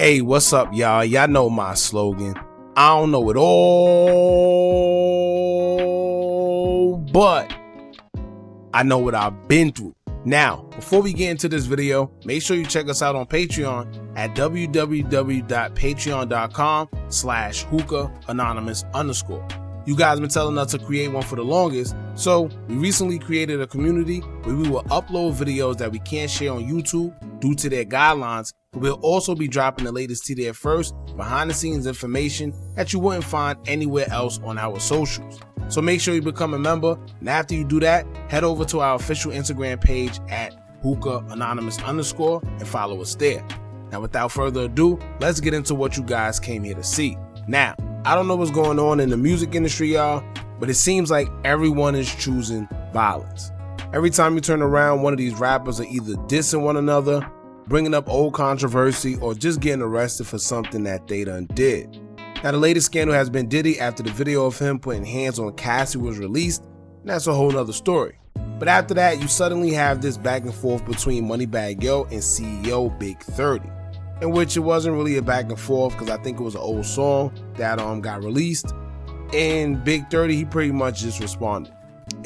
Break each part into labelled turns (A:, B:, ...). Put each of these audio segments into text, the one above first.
A: Hey, what's up, y'all? Y'all know my slogan. I don't know it all, but I know what I've been through. Now, before we get into this video, make sure you check us out on Patreon at www.patreon.com/Hookah Anonymous _. You guys been telling us to create one for the longest, so we recently created a community where we will upload videos that we can't share on YouTube due to their guidelines, but we'll also be dropping the latest to there first, behind the scenes information that you wouldn't find anywhere else on our socials. So make sure you become a member, and after you do that, head over to our official Instagram page at Hookah Anonymous _ and follow us there. Now without further ado, let's get into what you guys came here to see. Now, I don't know what's going on in the music industry, y'all, but it seems like everyone is choosing violence. Every time you turn around, one of these rappers are either dissing one another, bringing up old controversy, or just getting arrested for something that they done did. Now, the latest scandal has been Diddy after the video of him putting hands on Cassie was released, and that's a whole nother story. But after that, you suddenly have this back and forth between Moneybagg Yo and CEO Big30. In which it wasn't really a back and forth because I think it was an old song that got released, and Big30, he pretty much just responded.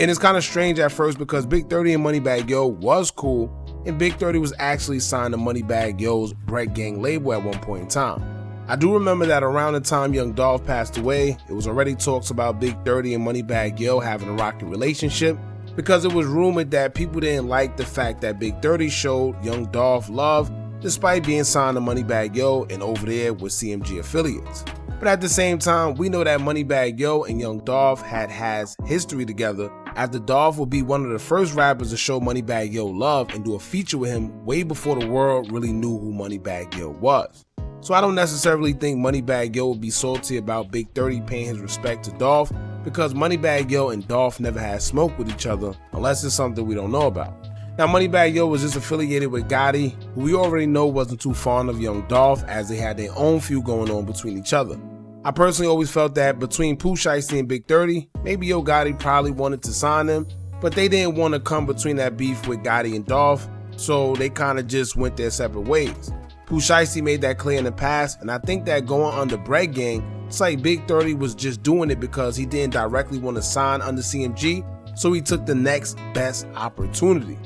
A: And it's kind of strange at first because Big30 and Moneybagg Yo was cool, and Big30 was actually signed to Moneybagg Yo's Bread Gang label at one point in time. I do remember that around the time Young Dolph passed away, it was already talks about Big30 and Moneybagg Yo having a rocky relationship, because it was rumored that people didn't like the fact that Big30 showed Young Dolph love despite being signed to Moneybagg Yo and over there with CMG affiliates. But at the same time, we know that Moneybagg Yo and Young Dolph has history together, after Dolph will be one of the first rappers to show Moneybagg Yo love and do a feature with him way before the world really knew who Moneybagg Yo was. So I don't necessarily think Moneybagg Yo would be salty about Big30 paying his respect to Dolph, because Moneybagg Yo and Dolph never had smoke with each other unless it's something we don't know about. Now, Moneybagg Yo was just affiliated with Gotti, who we already know wasn't too fond of Young Dolph, as they had their own feud going on between each other. I personally always felt that between Pooh Shiesty and Big30, maybe Yo Gotti probably wanted to sign them, but they didn't want to come between that beef with Gotti and Dolph, so they kind of just went their separate ways. Pooh Shiesty made that clear in the past, and I think that going under Bread Gang, it's like Big30 was just doing it because he didn't directly want to sign under CMG, so he took the next best opportunity.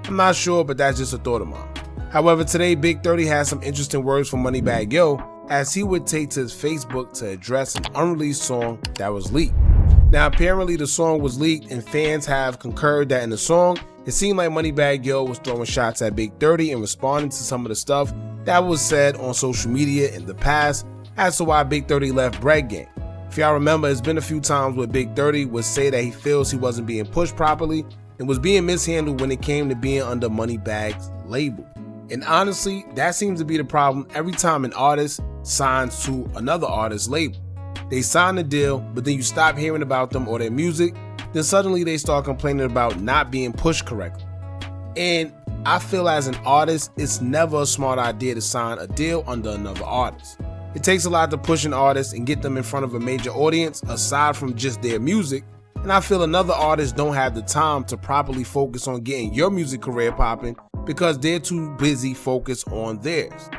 A: I'm not sure, but that's just a thought of mine. However, today Big30 has some interesting words from Moneybagg Yo, as he would take to his Facebook to address an unreleased song that was leaked. Now, apparently the song was leaked, and fans have concurred that in the song, it seemed like Moneybagg Yo was throwing shots at Big30 and responding to some of the stuff that was said on social media in the past as to why Big30 left Bread Gang. If y'all remember, it's been a few times where Big30 would say that he feels he wasn't being pushed properly and was being mishandled when it came to being under Moneybagg's label. And honestly, that seems to be the problem every time an artist signs to another artist's label. They sign the deal, but then you stop hearing about them or their music, then suddenly they start complaining about not being pushed correctly. And I feel as an artist, it's never a smart idea to sign a deal under another artist. It takes a lot to push an artist and get them in front of a major audience aside from just their music. And I feel another artist don't have the time to properly focus on getting your music career popping because they're too busy focused on theirs.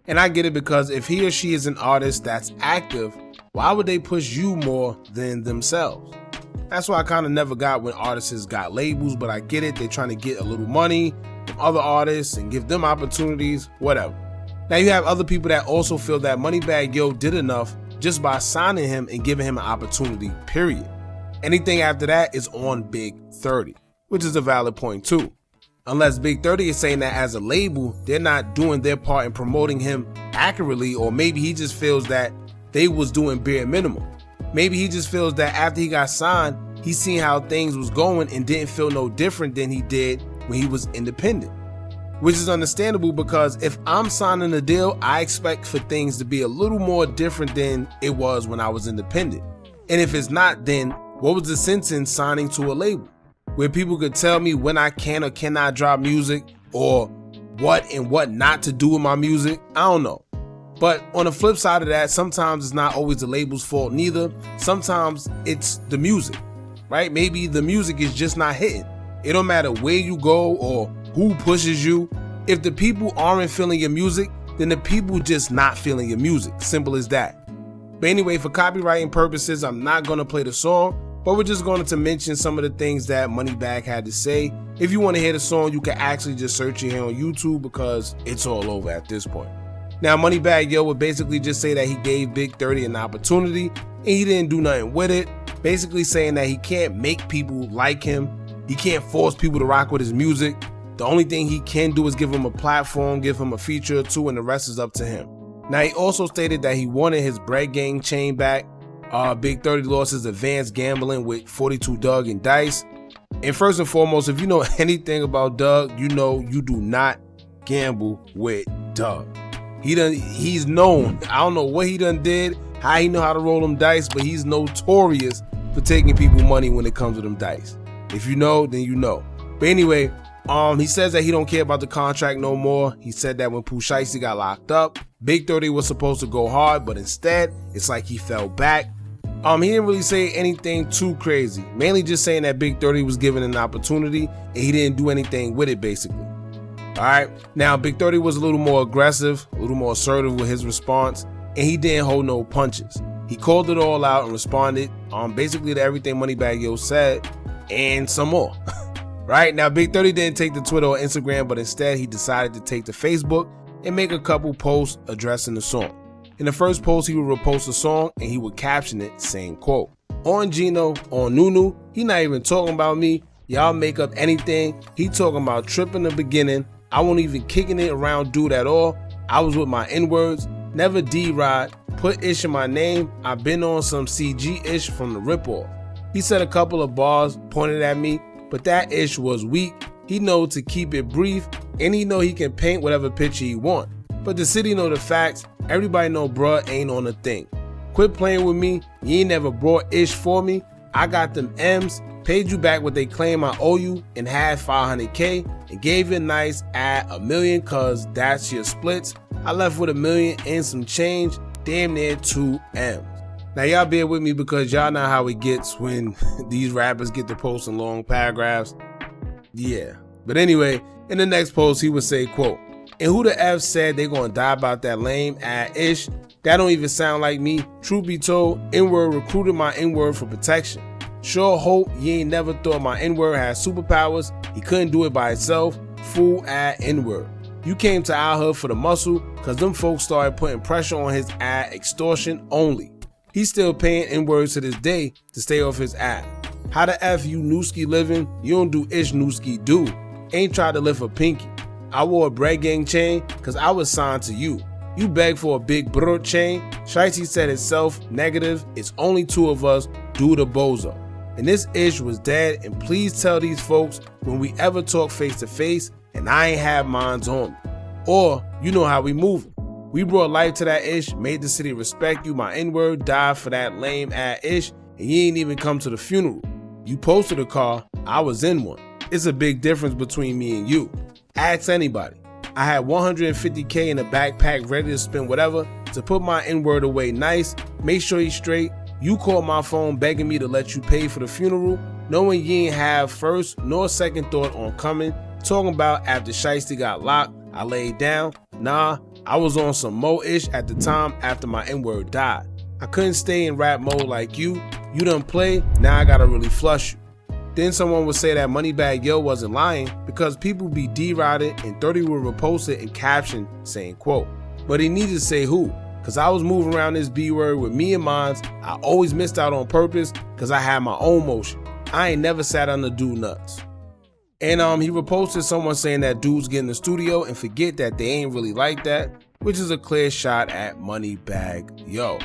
A: And I get it, because if he or she is an artist that's active, why would they push you more than themselves? That's why I kind of never got when artists got labels, but I get it. They're trying to get a little money from other artists and give them opportunities, whatever. Now you have other people that also feel that Moneybagg Yo did enough just by signing him and giving him an opportunity, period. Anything after that is on Big30, which is a valid point too. Unless Big30 is saying that as a label, they're not doing their part in promoting him accurately, or maybe he just feels that they was doing bare minimum. Maybe he just feels that after he got signed, he seen how things was going and didn't feel no different than he did when he was independent. Which is understandable, because if I'm signing a deal, I expect for things to be a little more different than it was when I was independent. And if it's not, then what was the sense in signing to a label where people could tell me when I can or cannot drop music, or what and what not to do with my music? I don't know. But on the flip side of that, sometimes it's not always the label's fault neither. Sometimes it's the music, right? Maybe the music is just not hitting. It don't matter where you go or who pushes you. If the people aren't feeling your music, then the people just not feeling your music. Simple as that. But anyway, for copywriting purposes, I'm not going to play the song, but we're just going to mention some of the things that Moneybagg had to say. If you want to hear the song, you can actually just search it here on YouTube because it's all over at this point. Now, Moneybagg Yo would basically just say that he gave Big30 an opportunity and he didn't do nothing with it. Basically saying that he can't make people like him. He can't force people to rock with his music. The only thing he can do is give him a platform, give him a feature or two, and the rest is up to him. Now, he also stated that he wanted his bread gang chain back. Big30 lost his advanced gambling with 42 Doug and Dice. And first and foremost, if you know anything about Doug, you know you do not gamble with Doug. He's known. I don't know what he done did, how he know how to roll them dice, but he's notorious for taking people money when it comes to them dice. If you know, then you know. But anyway, he says that he don't care about the contract no more. He said that when Pooh Shiesty got locked up, Big30 was supposed to go hard, but instead, it's like he fell back. He didn't really say anything too crazy, mainly just saying that Big30 was given an opportunity and he didn't do anything with it, basically. All right, now Big30 was a little more aggressive, a little more assertive with his response, and he didn't hold no punches. He called it all out and responded basically to everything Moneybagg Yo said and some more. Right now, Big30 didn't take to Twitter or Instagram, but instead he decided to take to Facebook and make a couple posts addressing the song. In the first post, he would repost the song and he would caption it saying, quote, "On Gino, on Nunu, he not even talking about me. Y'all make up anything. He talking about Trip in the beginning. I won't even kicking it around dude at all. I was with my N-words, never D-Rod, put ish in my name. I've been on some CG-ish from the ripoff. He said a couple of bars, pointed at me, but that ish was weak. He know to keep it brief, and he know he can paint whatever picture he want. But the city know the facts. Everybody know bruh ain't on a thing. Quit playing with me. You ain't never brought ish for me. I got them M's, paid you back what they claim I owe you, and had 500K, and gave you a nice at $1 million cause that's your splits. I left with $1 million and some change, damn near 2 M's. Now y'all bear with me because y'all know how it gets when these rappers get to posting long paragraphs. Yeah. But anyway, in the next post he would say, quote, "And who the F said they gonna die about that lame ass ish? That don't even sound like me. Truth be told, N-word recruited my N-word for protection. Sure hope you ain't never thought my N-word had superpowers. He couldn't do it by himself. Fool ass N-word. You came to our hood for the muscle cause them folks started putting pressure on his ass extortion only. He's still paying N-words to this day to stay off his ass. How the F you Nooski living? You don't do ish Nooski do. Ain't tried to lift a pinky. I wore a bread gang chain cause I was signed to you. You begged for a big brr chain. Shiesty said itself negative. It's only 2 of us, do the bozo. And this ish was dead, and please tell these folks when we ever talk face to face and I ain't have mines on me. Or you know how we moving. We brought life to that ish, made the city respect you. My N-word died for that lame ass ish, and you ain't even come to the funeral. You posted a car, I was in one. It's a big difference between me and you. Ask anybody. I had 150K in a backpack ready to spend whatever to put my N-word away nice, make sure he's straight. You called my phone begging me to let you pay for the funeral, knowing you ain't have first nor second thought on coming, talking about after Shiesty got locked, I laid down. Nah, I was on some mo-ish at the time after my N-word died. I couldn't stay in rap mode like you. You done play, now I gotta really flush you. Then someone would say that Moneybagg Yo wasn't lying because people be D-Rodded and 30 would repost it and caption saying, quote, "But he needed to say who, cause I was moving around this B-word with me and mines. I always missed out on purpose cause I had my own motion. I ain't never sat under dude nuts." And he reposted someone saying that dudes get in the studio and forget that they ain't really like that, which is a clear shot at Moneybagg Yo.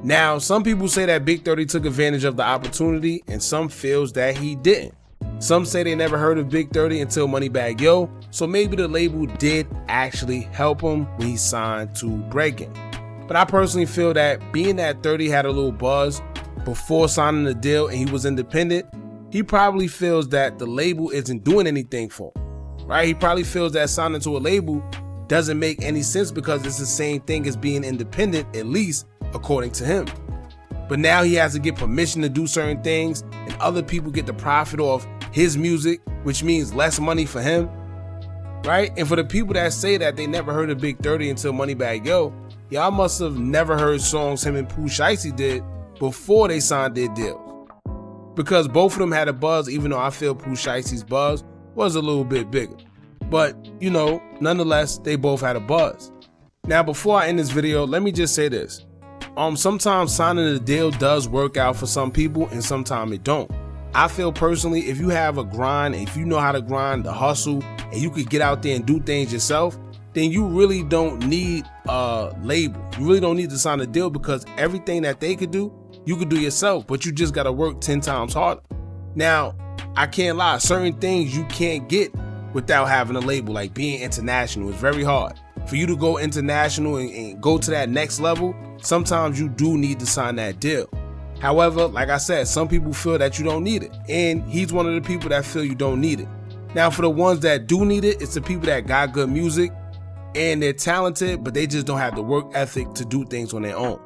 A: Now, some people say that Big30 took advantage of the opportunity and some feels that he didn't. Some say they never heard of Big30 until Moneybagg Yo, so maybe the label did actually help him when he signed to Breaking. But I personally feel that being that 30 had a little buzz before signing the deal and he was independent, he probably feels that the label isn't doing anything for him, right? He probably feels that signing to a label doesn't make any sense because it's the same thing as being independent, at least according to him. But now he has to get permission to do certain things and other people get the profit off his music, which means less money for him. right? And for the people that say that they never heard of Big 30 until Moneybagg Yo, y'all must have never heard songs him and Pooh Shiesty did before they signed their deals. Because both of them had a buzz, even though I feel Pooh Shiesty's buzz was a little bit bigger. But, you know, nonetheless, they both had a buzz. Now, before I end this video, let me just say this. Sometimes signing a deal does work out for some people and sometimes it don't. I feel personally, if you have a grind, if you know how to grind, the hustle, and you could get out there and do things yourself, then you really don't need a label. You really don't need to sign a deal, because everything that they could do, you could do yourself, but you just got to work 10 times harder. Now, I can't lie, certain things you can't get without having a label, like being international. It's very hard. For you to go international and go to that next level, sometimes you do need to sign that deal. However, like I said, some people feel that you don't need it, and he's one of the people that feel you don't need it. Now, for the ones that do need it, it's the people that got good music and they're talented, but they just don't have the work ethic to do things on their own,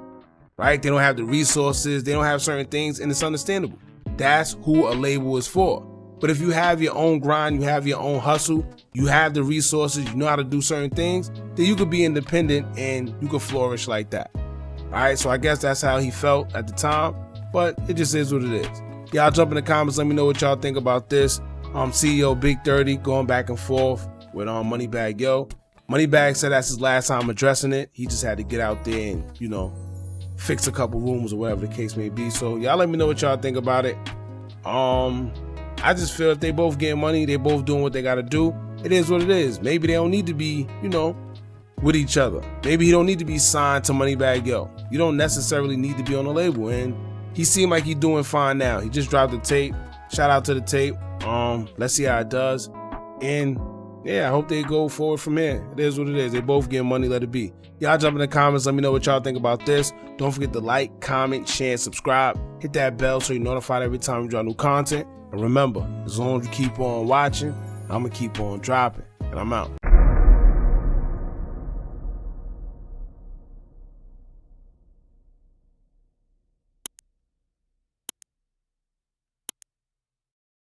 A: right? They don't have the resources, they don't have certain things, and it's understandable. That's who a label is for. But if you have your own grind, you have your own hustle, you have the resources, you know how to do certain things, then you could be independent and you could flourish like that. All right, so I guess that's how he felt at the time, but it just is what it is. Y'all jump in the comments, let me know what y'all think about this. CEO Big30 going back and forth with Moneybagg Yo. Moneybagg said that's his last time addressing it. He just had to get out there and, you know, fix a couple rooms or whatever the case may be. So y'all let me know what y'all think about it. I just feel if they both getting money, they both doing what they gotta do, it is what it is. Maybe they don't need to be, you know, with each other. Maybe he don't need to be signed to Moneybagg Yo. You don't necessarily need to be on the label, and he seemed like he's doing fine now. He just dropped the tape. Shout out to the tape. Let's see how it does. And yeah, I hope they go forward from here. It is what it is. They both getting money, let it be. Y'all jump in the comments, let me know what y'all think about this. Don't forget to like, comment, share, and subscribe. Hit that bell so you're notified every time we drop new content. And remember, as long as you keep on watching, I'm gonna keep on dropping. And I'm out.